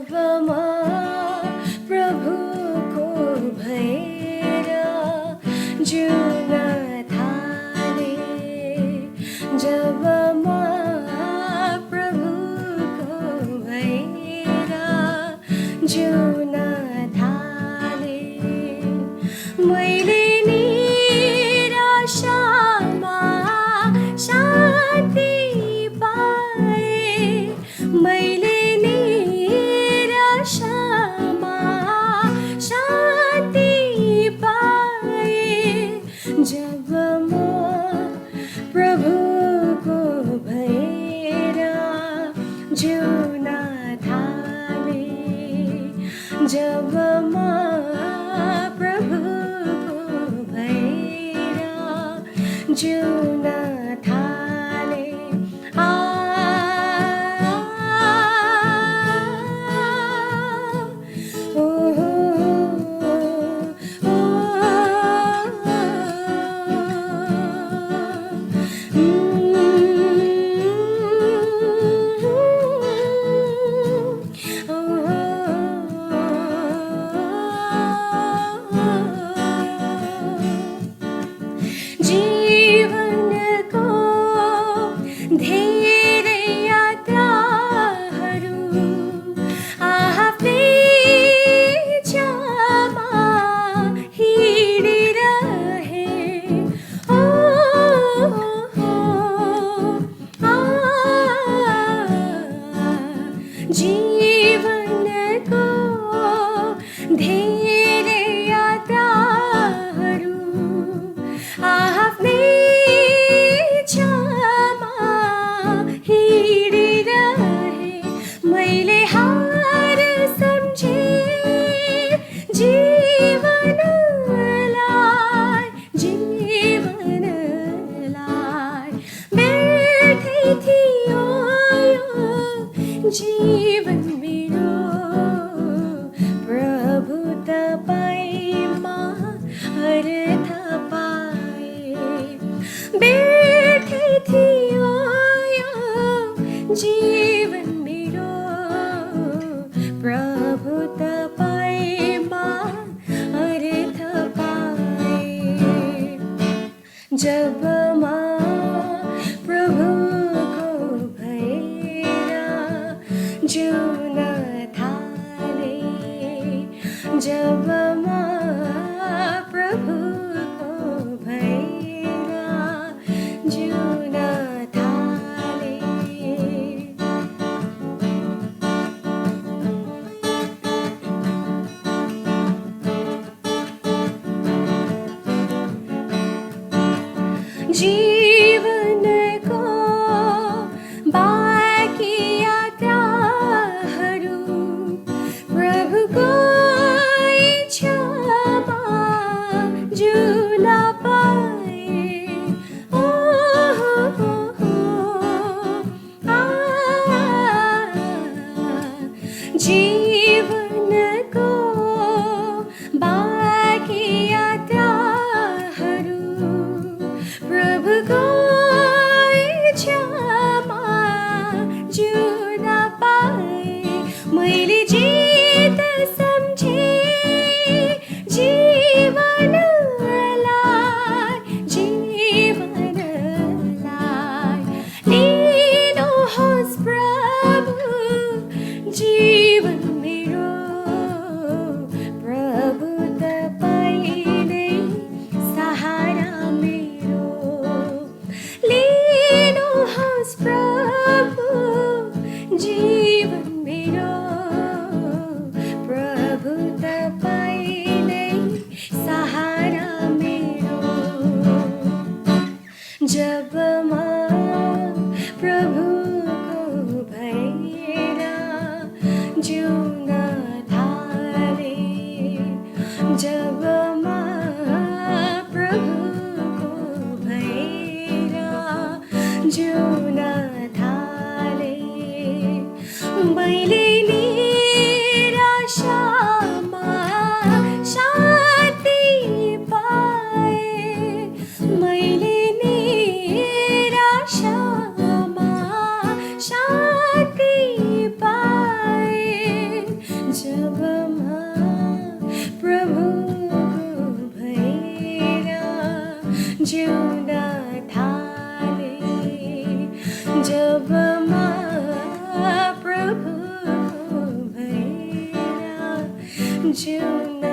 जब म प्रभुको भएर जिउन थाले, जब म प्रभुको भएर जिउन थाले, मैले निराशामा शान्ति पाए, मैले निराशामा शान्ति पाए, जब म प्रभुको भएर जिउन थाले, जब म प्रभुको भएर जिउन थाले। जीवनको धेरै यात्राहरू आफ्नै इच्छामा हिँडिरहे, जीवनको धेरै यात्राहरू आफ्नै इच्छामा हिँडिरहे, मैले हार सम्झे जीवनलाई, जीवनलाई व्यर्थै थियो यो जीवन मेरो, प्रभु तपाईमा अर्थ पाए, व्यर्थै थियो यो जीवन मेरो, प्रभु तपाईमा अर्थ पाए, जब म प्रभुको भएर जिउन थाले, जब म प्रभुको भएर जिउन थाले। जीवनको बाँकी यात्राहरू प्रभुको इच्छामा जिउन पाए, जीवनको बाँकी यात्राहरू प्रभुको इच्छामा जिउन पाए, मैले जित सम्झे जीवनलाई, जीवनलाई लिनुहोस् प्रभु जीवन मेरो, प्रभु तपाईँ नै सहारा मेरो, लिनुहोस् प्रभु जीवन मेरो, प्रभु तपाईँ नै सहारा मेरो, जब म प्रभुको भएर जिउन थाले, जब म प्रभुको भएर जिउन थाले, मैले निराशामा शान्ति पाए, मैले निराशामा शान्ति पाए, जिउन थाले जब म प्रभुको भएर जिउन